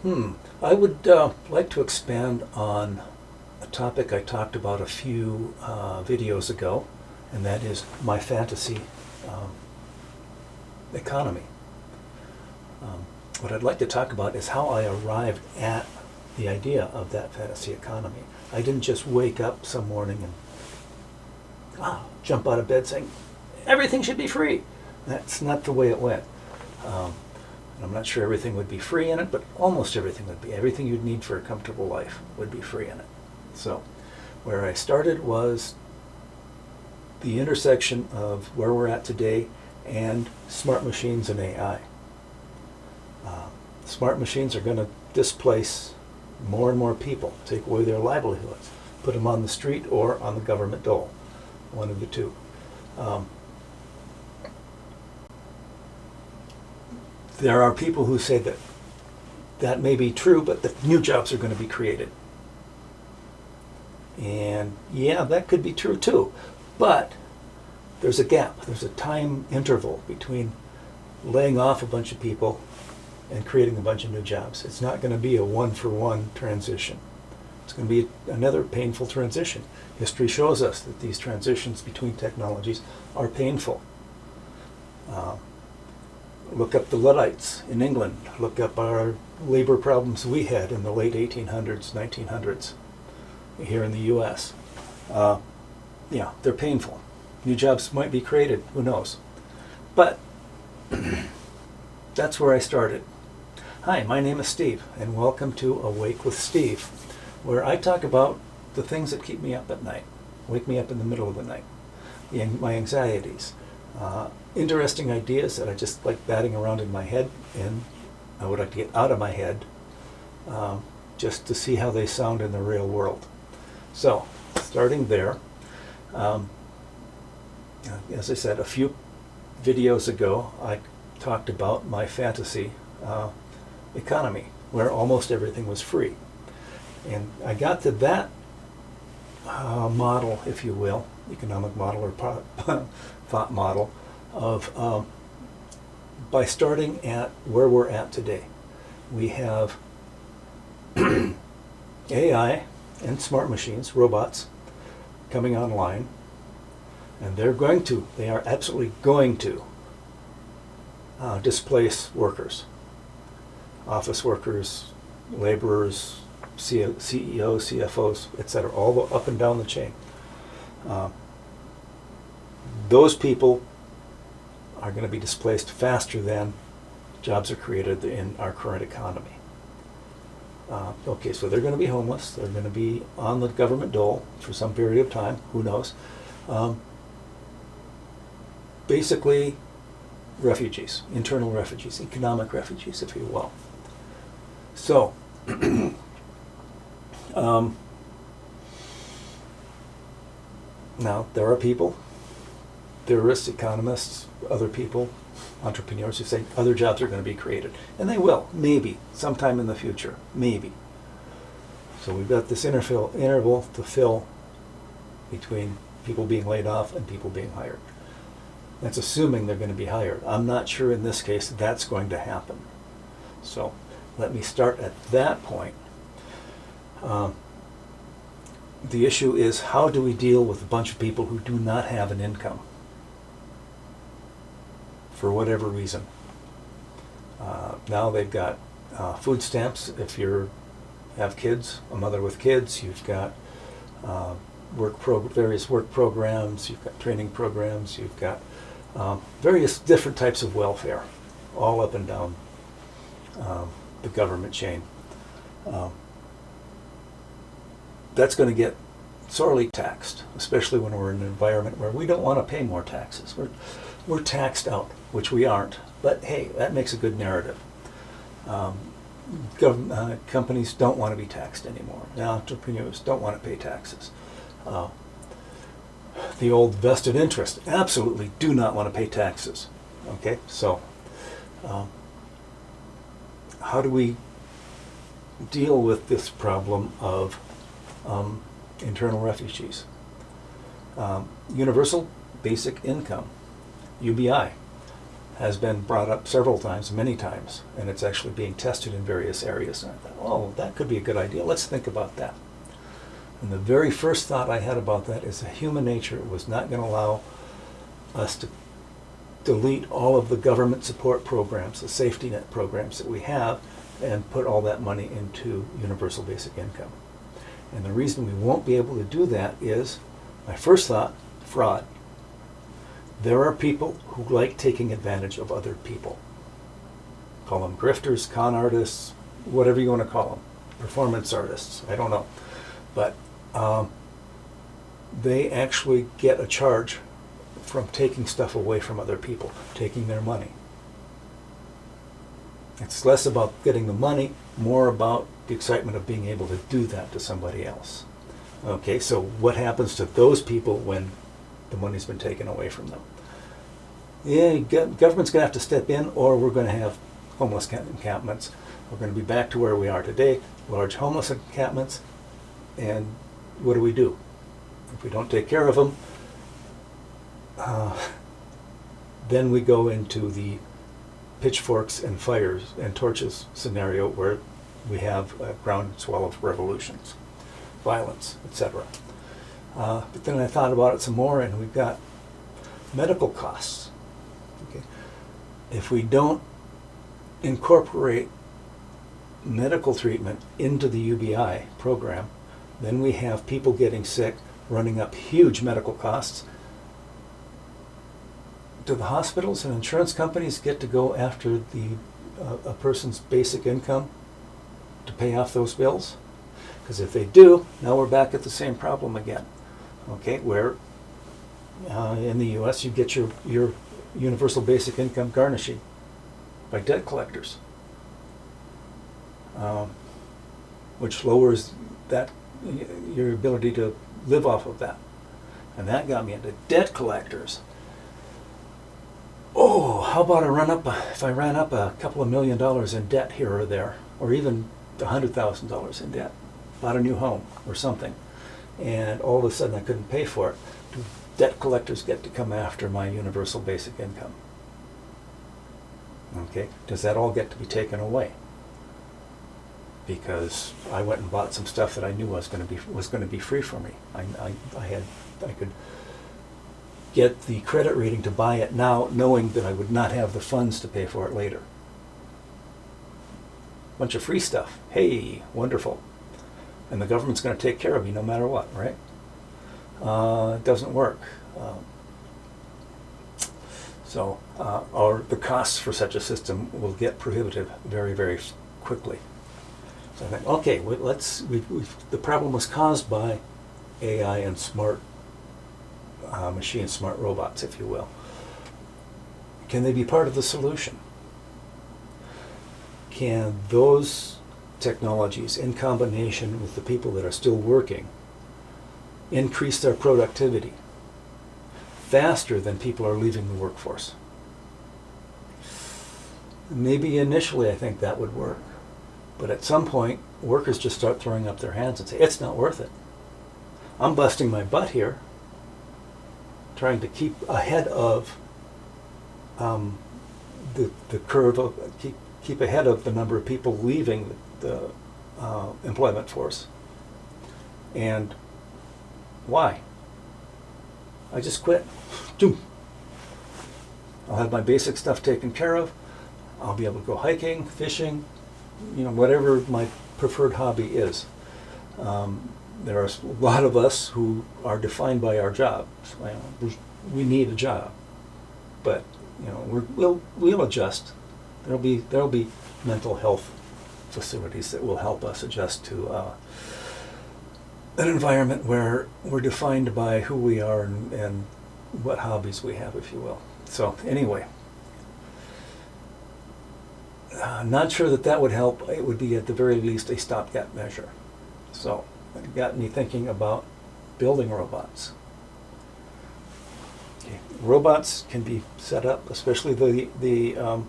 I would like to expand on a topic I talked about a few videos ago, and that is my fantasy um, economy. What I'd like to talk about is how I arrived at the idea of that fantasy economy. I didn't just wake up some morning and jump out of bed saying, everything should be free. That's not the way it went. And I'm not sure everything would be free in it, but almost everything would be. Everything you'd need for a comfortable life would be free in it. So where I started was the intersection of where we're at today and smart machines and AI. Smart machines are going to displace more and more people, take away their livelihoods, put them on the street or on the government dole, one of the two. There are people who say that that may be true, but that new jobs are going to be created. And yeah, that could be true too. But there's a gap, there's a time interval between laying off a bunch of people and creating a bunch of new jobs. It's not going to be a one-for-one transition. It's going to be another painful transition. History shows us that these transitions between technologies are painful. Look up the Luddites in England. Look up our labor problems we had in the late 1800s, 1900s here in the U.S. Yeah, they're painful. New jobs might be created, who knows. But that's where I started. Hi, my name is Steve, and welcome to Awake with Steve, where I talk about the things that keep me up at night, wake me up in the middle of the night, my anxieties, interesting ideas that I just like batting around in my head, and I would like to get out of my head just to see how they sound in the real world. So, starting there, as I said, a few videos ago, I talked about my fantasy economy, where almost everything was free. And I got to that model, if you will, economic model or thought model, of by starting at where we're at today. We have AI and smart machines, robots, coming online, and they are absolutely going to displace workers, office workers, laborers, CEOs, CFOs, etc., all the up and down the chain. Those people are going to be displaced faster than jobs are created in our current economy. Okay, so they're going to be homeless. They're going to be on the government dole for some period of time. Who knows? Basically, refugees, internal refugees, economic refugees, if you will. So, now there are people, theorists, economists, other people, entrepreneurs who say other jobs are going to be created. And they will, maybe, sometime in the future, maybe. So we've got this interval to fill between people being laid off and people being hired. That's assuming they're going to be hired. I'm not sure in this case that's going to happen. So let me start at that point. The issue is, how do we deal with a bunch of people who do not have an income for whatever reason? Now they've got food stamps if you have kids, a mother with kids. You've got various work programs. You've got training programs. You've got various different types of welfare, all up and down the government chain. That's going to get sorely taxed, especially when we're in an environment where we don't want to pay more taxes. We're taxed out, which we aren't, but hey, that makes a good narrative. Companies don't want to be taxed anymore. Now, entrepreneurs don't want to pay taxes. The old vested interest absolutely do not want to pay taxes. Okay, so how do we deal with this problem of internal refugees? Universal Basic Income, UBI, has been brought up several times, many times, and it's actually being tested in various areas. And I thought, oh, that could be a good idea. Let's think about that. And the very first thought I had about that is that human nature was not going to allow us to delete all of the government support programs, the safety net programs that we have, and put all that money into universal basic income. And the reason we won't be able to do that is, my first thought, fraud. There are people who like taking advantage of other people. Call them grifters, con artists, whatever you want to call them, performance artists, I don't know. But they actually get a charge from taking stuff away from other people, taking their money. It's less about getting the money, more about the excitement of being able to do that to somebody else. Okay, so what happens to those people when the money's been taken away from them? Yeah, government's going to have to step in, or we're going to have homeless encampments. We're going to be back to where we are today, large homeless encampments, and what do? If we don't take care of them, then we go into the pitchforks and fires and torches scenario where we have a groundswell of revolutions, violence, etc. But then I thought about it some more, and we've got medical costs. Okay. If we don't incorporate medical treatment into the UBI program, then we have people getting sick, running up huge medical costs. Do the hospitals and insurance companies get to go after a person's basic income to pay off those bills? Because if they do, now we're back at the same problem again. Okay, where in the U.S. you get your universal basic income garnishing by debt collectors, which lowers your ability to live off of that. And that got me into debt collectors. Oh, how about if I ran up a couple of $1 million in debt here or there, or even $100,000 in debt, bought a new home or something, and all of a sudden I couldn't pay for it. Do debt collectors get to come after my universal basic income? Okay, does that all get to be taken away? Because I went and bought some stuff that I knew was going to be free for me. I could get the credit rating to buy it now, knowing that I would not have the funds to pay for it later. Bunch of free stuff. Hey, wonderful. And the government's going to take care of me no matter what, right? It doesn't work. Or the costs for such a system will get prohibitive very, very quickly. So I think, okay, the problem was caused by AI and smart machines, smart robots, if you will. Can they be part of the solution? Can those technologies, in combination with the people that are still working, increase their productivity faster than people are leaving the workforce? Maybe initially I think that would work. But at some point, workers just start throwing up their hands and say, it's not worth it. I'm busting my butt here, trying to keep ahead of the curve, keep ahead of the number of people leaving the employment force. And why? I just quit. I'll have my basic stuff taken care of. I'll be able to go hiking, fishing, whatever my preferred hobby is. There are a lot of us who are defined by our jobs. We need a job, but we'll adjust. There'll be mental health facilities that will help us adjust to an environment where we're defined by who we are and what hobbies we have, if you will. So anyway. Not sure that would help. It would be at the very least a stopgap measure. So it got me thinking about building robots. Okay. Robots can be set up, especially the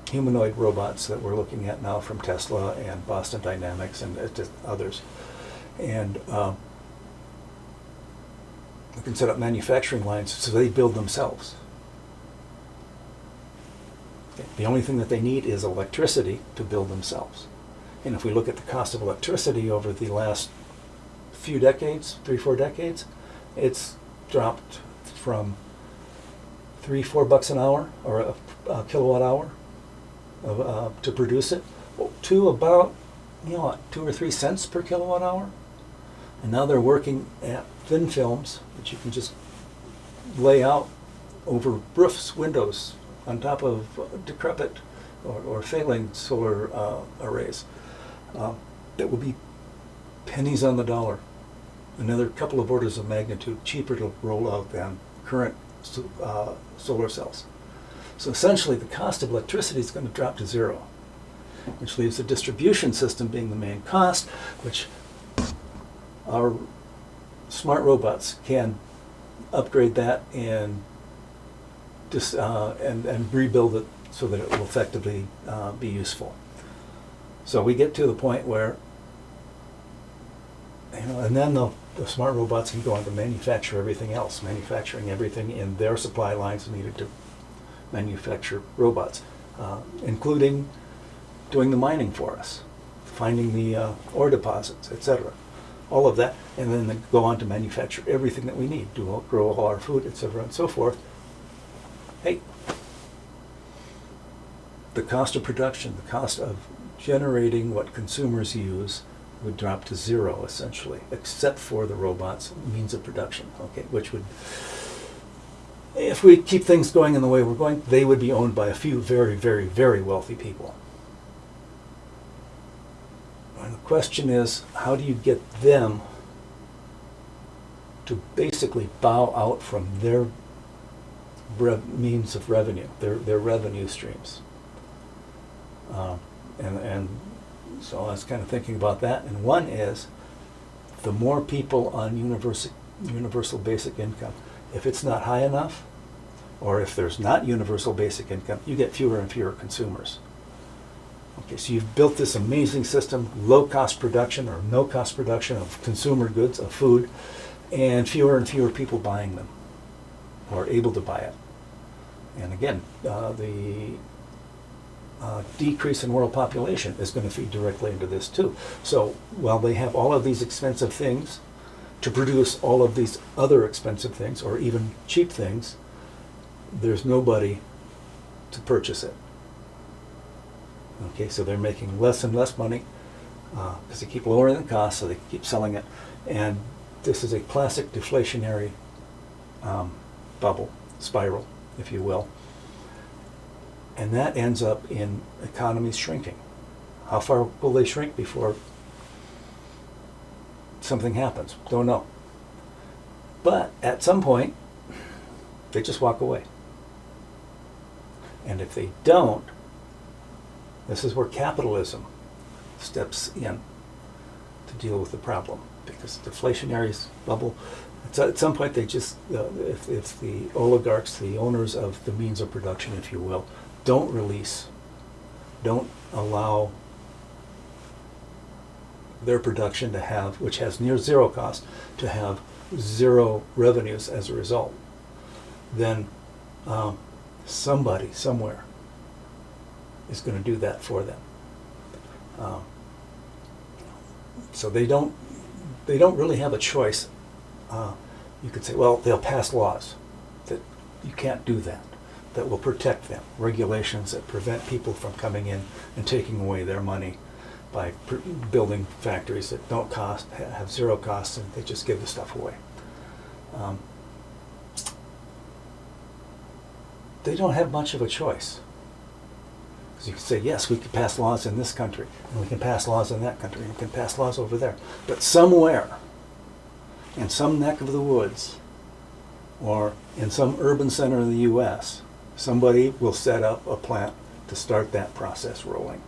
humanoid robots that we're looking at now from Tesla and Boston Dynamics and others. And we can set up manufacturing lines so they build themselves. Okay. The only thing that they need is electricity to build themselves. And if we look at the cost of electricity over the last few decades, 3-4 decades, it's dropped from $3-4 an hour, or a kilowatt hour to produce it, to about 2 or 3 cents per kilowatt hour. And now they're working at thin films that you can just lay out over roofs, windows, on top of decrepit or failing solar arrays. That will be pennies on the dollar. Another couple of orders of magnitude cheaper to roll out than current solar cells. So essentially the cost of electricity is going to drop to zero, which leaves the distribution system being the main cost, which our smart robots can upgrade that and rebuild it so that it will effectively be useful. So we get to the point where, and then the smart robots can go on to manufacture everything else, manufacturing everything in their supply lines needed to manufacture robots, including doing the mining for us, finding the ore deposits, etc. All of that, and then they go on to manufacture everything that we need, grow all our food, etc., and so forth. Hey, the cost of production, the cost of generating what consumers use would drop to zero, essentially, except for the robots' means of production, okay, which would, if we keep things going in the way we're going, they would be owned by a few very, very, very wealthy people. And the question is, how do you get them to basically bow out from their means of revenue, their revenue streams? And so I was kind of thinking about that. And one is, the more people on universal basic income, if it's not high enough, or if there's not universal basic income, you get fewer and fewer consumers. Okay, so you've built this amazing system, low cost production or no cost production of consumer goods, of food, and fewer people buying them, or able to buy it. And again, the decrease in world population is going to feed directly into this too. So while they have all of these expensive things to produce all of these other expensive things, or even cheap things, there's nobody to purchase it. Okay, so they're making less and less money because they keep lowering the cost, so they keep selling it. And this is a classic deflationary bubble, spiral, if you will. And that ends up in economies shrinking. How far will they shrink before something happens? Don't know. But at some point, they just walk away. And if they don't, this is where capitalism steps in to deal with the problem. Because the deflationary bubble, at some point they just, if the oligarchs, the owners of the means of production, if you will, don't allow their production to have, which has near zero cost, to have zero revenues as a result, then somebody somewhere is going to do that for them. So they don't really have a choice. You could say, well, they'll pass laws that you can't do that will protect them, regulations that prevent people from coming in and taking away their money by building factories that don't cost, have zero costs, and they just give the stuff away. They don't have much of a choice. Because you can say, yes, we can pass laws in this country, and we can pass laws in that country, and we can pass laws over there. But somewhere, in some neck of the woods, or in some urban center in the U.S., somebody will set up a plant to start that process rolling.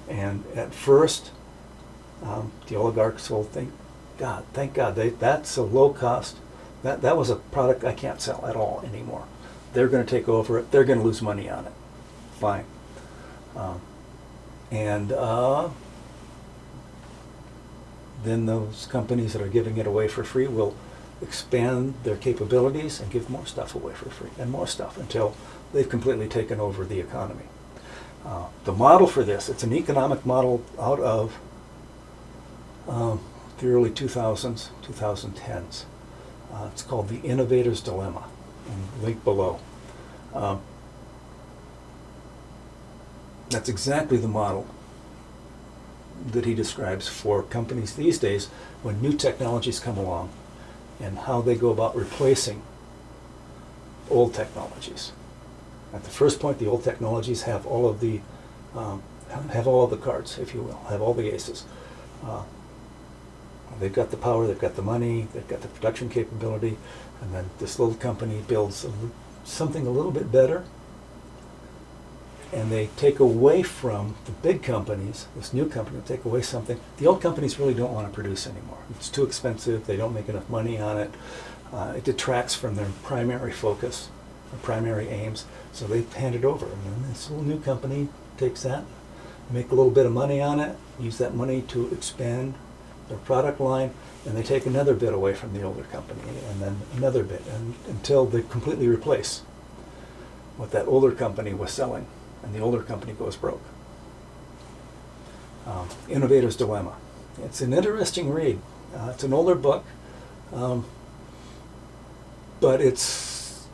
And at first, the oligarchs will think, God, thank God, that's a low cost. That was a product I can't sell at all anymore. They're going to take over it. They're going to lose money on it. Fine. Then those companies that are giving it away for free will expand their capabilities and give more stuff away for free and more stuff until they've completely taken over the economy. The model for this, it's an economic model out of the early 2000s, 2010s. It's called the Innovator's Dilemma, and link below. That's exactly the model that he describes for companies these days when new technologies come along and how they go about replacing old technologies. At the first point, the old technologies have all of the cards, if you will, have all the aces. They've got the power, they've got the money, they've got the production capability, and then this little company builds something a little bit better, and they take away from the big companies, this new company will take away something the old companies really don't want to produce anymore. It's too expensive, they don't make enough money on it, it detracts from their primary focus, their primary aims, so they hand it over. And then this little new company takes that, make a little bit of money on it, use that money to expand their product line, and they take another bit away from the older company, and then another bit, and until they completely replace what that older company was selling, and the older company goes broke. Innovator's Dilemma. It's an interesting read. It's an older book, but it's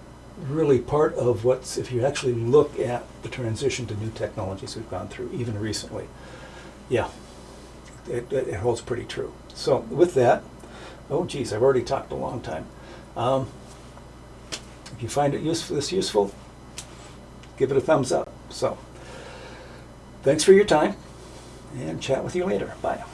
really part of what's, if you actually look at the transition to new technologies we've gone through, even recently, yeah, it holds pretty true. So with that, oh geez, I've already talked a long time. If you find it useful, give it a thumbs up. So thanks for your time, and chat with you later. Bye.